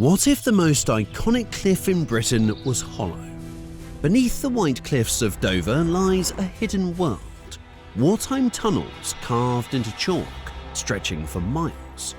What if the most iconic cliff in Britain was hollow? Beneath the white cliffs of Dover lies a hidden world. Wartime tunnels carved into chalk, stretching for miles.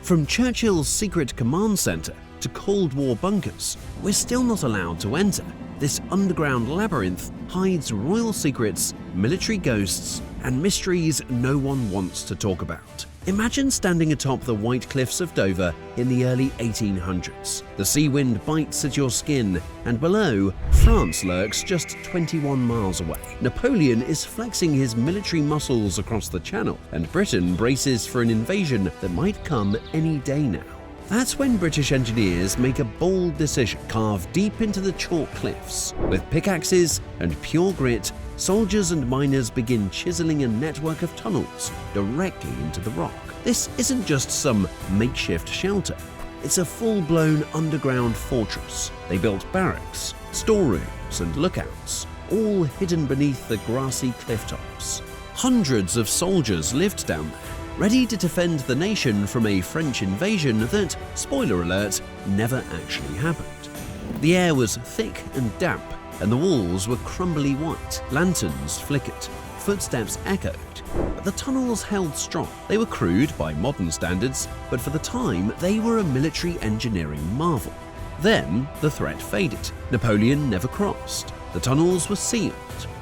From Churchill's secret command centre to Cold War bunkers, we're still not allowed to enter. This underground labyrinth hides royal secrets, military ghosts, and mysteries no one wants to talk about. Imagine standing atop the white cliffs of Dover in the early 1800s. The sea wind bites at your skin, and below, France lurks just 21 miles away. Napoleon is flexing his military muscles across the channel, and Britain braces for an invasion that might come any day now. That's when British engineers make a bold decision: carve deep into the chalk cliffs. With pickaxes and pure grit, soldiers and miners begin chiseling a network of tunnels directly into the rock. This isn't just some makeshift shelter. It's a full-blown underground fortress. They built barracks, storerooms, and lookouts, all hidden beneath the grassy cliff tops. Hundreds of soldiers lived down there, ready to defend the nation from a French invasion that, spoiler alert, never actually happened. The air was thick and damp, and the walls were crumbly white. Lanterns flickered, footsteps echoed, but the tunnels held strong. They were crude by modern standards, but for the time, they were a military engineering marvel. Then, the threat faded. Napoleon never crossed. The tunnels were sealed,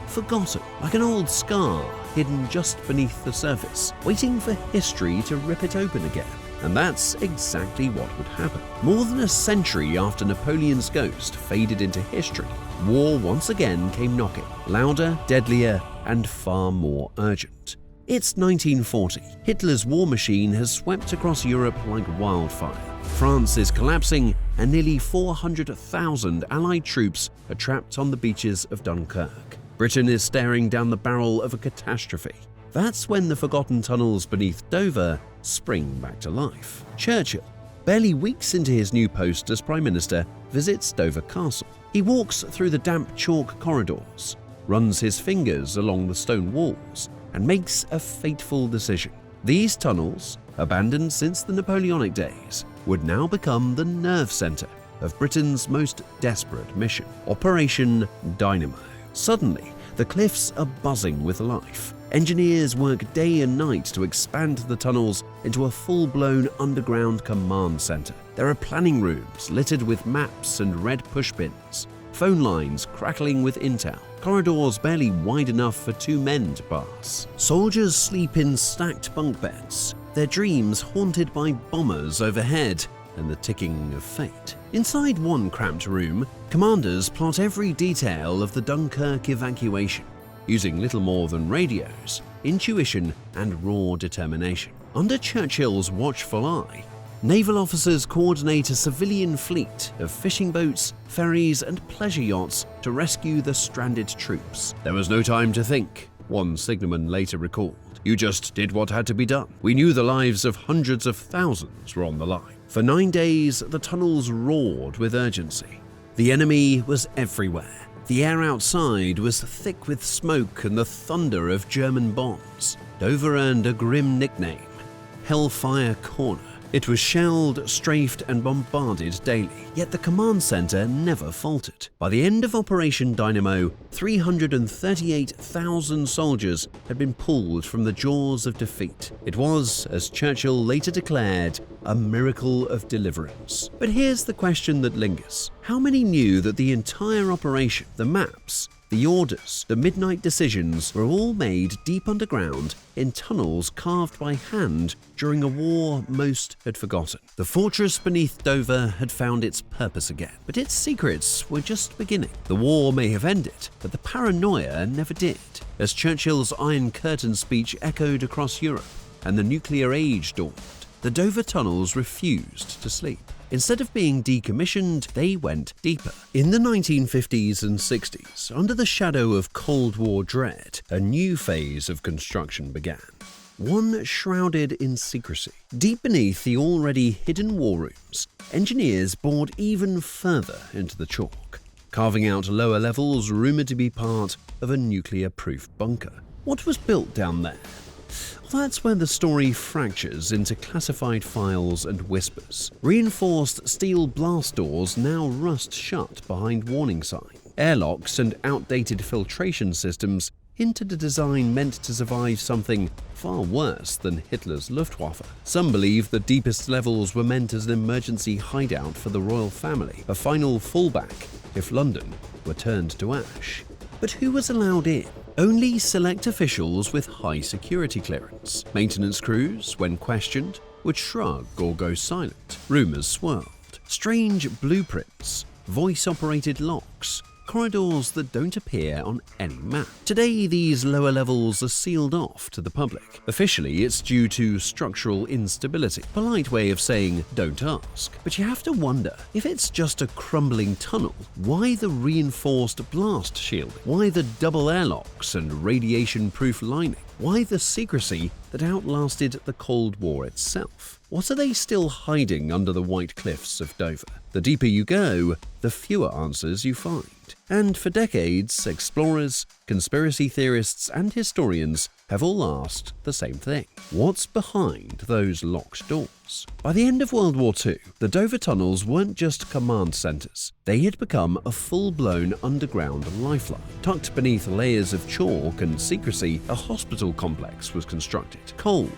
forgotten, like an old scar hidden just beneath the surface, waiting for history to rip it open again. And that's exactly what would happen. More than a century after Napoleon's ghost faded into history, war once again came knocking, louder, deadlier, and far more urgent. It's 1940. Hitler's war machine has swept across Europe like wildfire. France is collapsing, and nearly 400,000 Allied troops are trapped on the beaches of Dunkirk. Britain is staring down the barrel of a catastrophe. That's when the forgotten tunnels beneath Dover spring back to life. Churchill, barely weeks into his new post as Prime Minister, visits Dover Castle. He walks through the damp chalk corridors, runs his fingers along the stone walls, and makes a fateful decision. These tunnels, abandoned since the Napoleonic days, would now become the nerve centre of Britain's most desperate mission, Operation Dynamo. Suddenly, the cliffs are buzzing with life. Engineers work day and night to expand the tunnels into a full-blown underground command center. There are planning rooms littered with maps and red pushpins, phone lines crackling with intel, corridors barely wide enough for two men to pass. Soldiers sleep in stacked bunk beds, their dreams haunted by bombers overhead and the ticking of fate. Inside one cramped room, commanders plot every detail of the Dunkirk evacuation, using little more than radios, intuition, and raw determination. Under Churchill's watchful eye, naval officers coordinate a civilian fleet of fishing boats, ferries, and pleasure yachts to rescue the stranded troops. There was no time to think, one signalman later recalled. You just did what had to be done. We knew the lives of hundreds of thousands were on the line. For 9 days, the tunnels roared with urgency. The enemy was everywhere. The air outside was thick with smoke and the thunder of German bombs. Dover earned a grim nickname, Hellfire Corner. It was shelled, strafed, and bombarded daily, yet the command center never faltered. By the end of Operation Dynamo, 338,000 soldiers had been pulled from the jaws of defeat. It was, as Churchill later declared, a miracle of deliverance. But here's the question that lingers. How many knew that the entire operation, the maps, the orders, the midnight decisions were all made deep underground in tunnels carved by hand during a war most had forgotten? The fortress beneath Dover had found its purpose again, but its secrets were just beginning. The war may have ended, but the paranoia never did. As Churchill's Iron Curtain speech echoed across Europe and the nuclear age dawned, the Dover tunnels refused to sleep. Instead of being decommissioned, they went deeper. In the 1950s and 60s, under the shadow of Cold War dread, a new phase of construction began. One shrouded in secrecy. Deep beneath the already hidden war rooms, engineers bored even further into the chalk, carving out lower levels rumored to be part of a nuclear-proof bunker. What was built down there? That's where the story fractures into classified files and whispers. Reinforced steel blast doors now rust shut behind warning signs. Airlocks and outdated filtration systems hinted a design meant to survive something far worse than Hitler's Luftwaffe. Some believe the deepest levels were meant as an emergency hideout for the royal family, a final fallback if London were turned to ash. But who was allowed in? Only select officials with high security clearance. Maintenance crews, when questioned, would shrug or go silent. Rumours swirled. Strange blueprints, voice-operated locks, corridors that don't appear on any map. Today, these lower levels are sealed off to the public. Officially, it's due to structural instability. Polite way of saying, don't ask. But you have to wonder, if it's just a crumbling tunnel, why the reinforced blast shielding? Why the double airlocks and radiation-proof lining? Why the secrecy that outlasted the Cold War itself? What are they still hiding under the white cliffs of Dover? The deeper you go, the fewer answers you find. And for decades, explorers, conspiracy theorists, and historians have all asked the same thing. What's behind those locked doors? By the end of World War II, the Dover tunnels weren't just command centres. They had become a full-blown underground lifeline. Tucked beneath layers of chalk and secrecy, a hospital complex was constructed. Cold,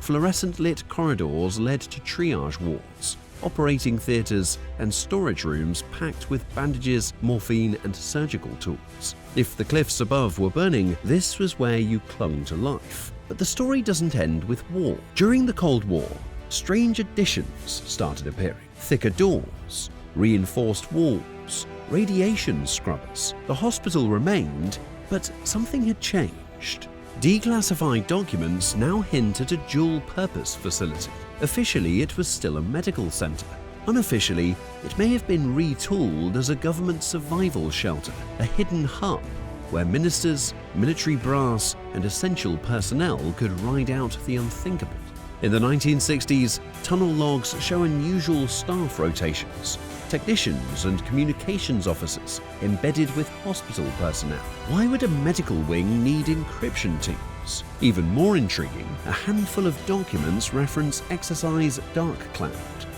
fluorescent-lit corridors led to triage wards, operating theatres, and storage rooms packed with bandages, morphine, and surgical tools. If the cliffs above were burning, this was where you clung to life. But the story doesn't end with war. During the Cold War, strange additions started appearing. Thicker doors, reinforced walls, radiation scrubbers. The hospital remained, but something had changed. Declassified documents now hint at a dual-purpose facility. Officially, it was still a medical centre. Unofficially, it may have been retooled as a government survival shelter, a hidden hub where ministers, military brass, and essential personnel could ride out the unthinkable. In the 1960s, tunnel logs show unusual staff rotations. Technicians and communications officers embedded with hospital personnel. Why would a medical wing need encryption teams? Even more intriguing, a handful of documents reference Exercise Dark Cloud,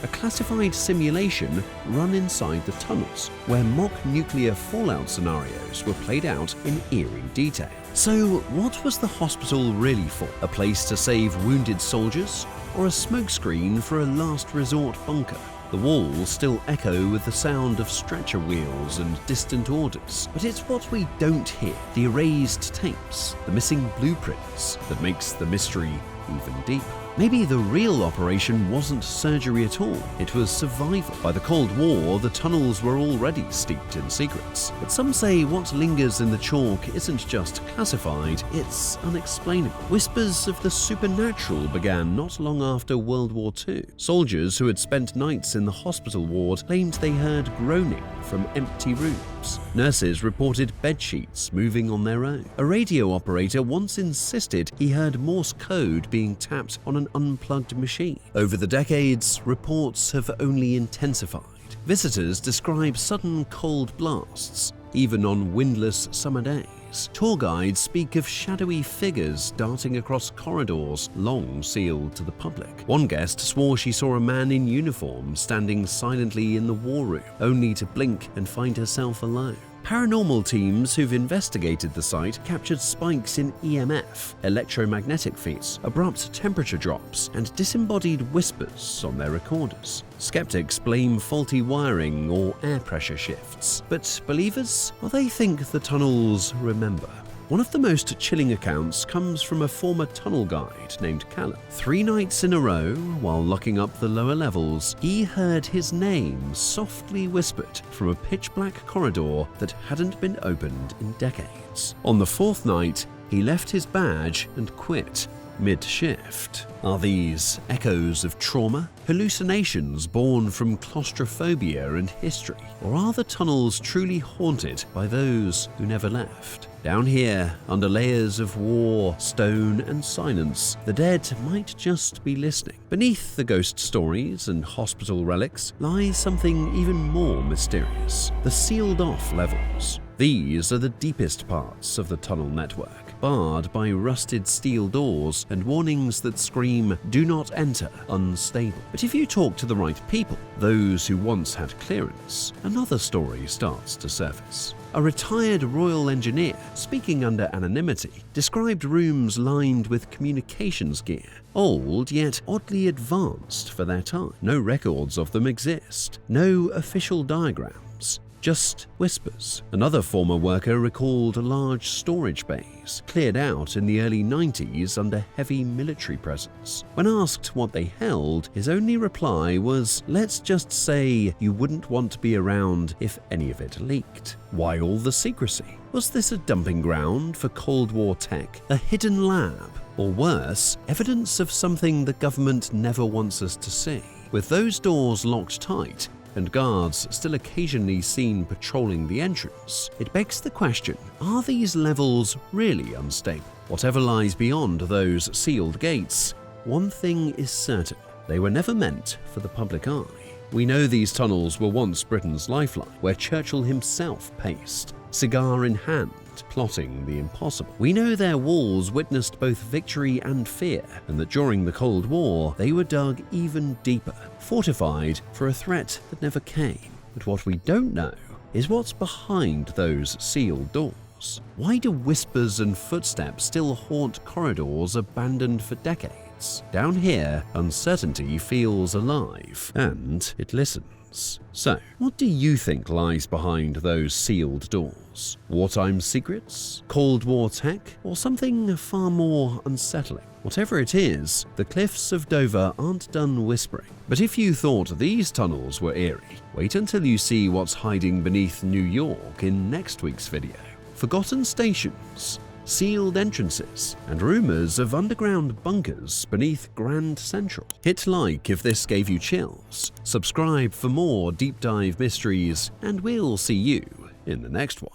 a classified simulation run inside the tunnels, where mock nuclear fallout scenarios were played out in eerie detail. So what was the hospital really for? A place to save wounded soldiers? Or a smokescreen for a last resort bunker? The walls still echo with the sound of stretcher wheels and distant orders, but it's what we don't hear, the erased tapes, the missing blueprints, that makes the mystery even deeper. Maybe the real operation wasn't surgery at all, it was survival. By the Cold War, the tunnels were already steeped in secrets. But some say what lingers in the chalk isn't just classified, it's unexplainable. Whispers of the supernatural began not long after World War II. Soldiers who had spent nights in the hospital ward claimed they heard groaning from empty rooms. Nurses reported bedsheets moving on their own. A radio operator once insisted he heard Morse code being tapped on an unplugged machine. Over the decades, reports have only intensified. Visitors describe sudden cold blasts, even on windless summer days. Tour guides speak of shadowy figures darting across corridors long sealed to the public. One guest swore she saw a man in uniform standing silently in the war room, only to blink and find herself alone. Paranormal teams who've investigated the site captured spikes in EMF, electromagnetic fields, abrupt temperature drops, and disembodied whispers on their recorders. Skeptics blame faulty wiring or air pressure shifts, but believers, well, they think the tunnels remember. One of the most chilling accounts comes from a former tunnel guide named Callum. 3 nights in a row, while locking up the lower levels, he heard his name softly whispered from a pitch-black corridor that hadn't been opened in decades. On the 4th night, he left his badge and quit mid-shift. Are these echoes of trauma? Hallucinations born from claustrophobia and history? Or are the tunnels truly haunted by those who never left? Down here, under layers of war, stone, and silence, the dead might just be listening. Beneath the ghost stories and hospital relics lies something even more mysterious: the sealed-off levels. These are the deepest parts of the tunnel network, barred by rusted steel doors and warnings that scream, "Do not enter, unstable." But if you talk to the right people, those who once had clearance, another story starts to surface. A retired royal engineer, speaking under anonymity, described rooms lined with communications gear, old yet oddly advanced for their time. No records of them exist, no official diagrams, just whispers. Another former worker recalled large storage bays cleared out in the early 90s under heavy military presence. When asked what they held, his only reply was, "Let's just say you wouldn't want to be around if any of it leaked." Why all the secrecy? Was this a dumping ground for Cold War tech, a hidden lab, or worse, evidence of something the government never wants us to see? With those doors locked tight, and guards still occasionally seen patrolling the entrance, it begs the question, are these levels really unstable? Whatever lies beyond those sealed gates, one thing is certain, they were never meant for the public eye. We know these tunnels were once Britain's lifeline, where Churchill himself paced, cigar in hand, plotting the impossible. We know their walls witnessed both victory and fear, and that during the Cold War, they were dug even deeper, fortified for a threat that never came. But what we don't know is what's behind those sealed doors. Why do whispers and footsteps still haunt corridors abandoned for decades? Down here, uncertainty feels alive, and it listens. So, what do you think lies behind those sealed doors? Wartime secrets? Cold War tech? Or something far more unsettling? Whatever it is, the cliffs of Dover aren't done whispering. But if you thought these tunnels were eerie, wait until you see what's hiding beneath New York in next week's video. Forgotten stations, sealed entrances, and rumors of underground bunkers beneath Grand Central. Hit like if this gave you chills, subscribe for more deep dive mysteries, and we'll see you in the next one.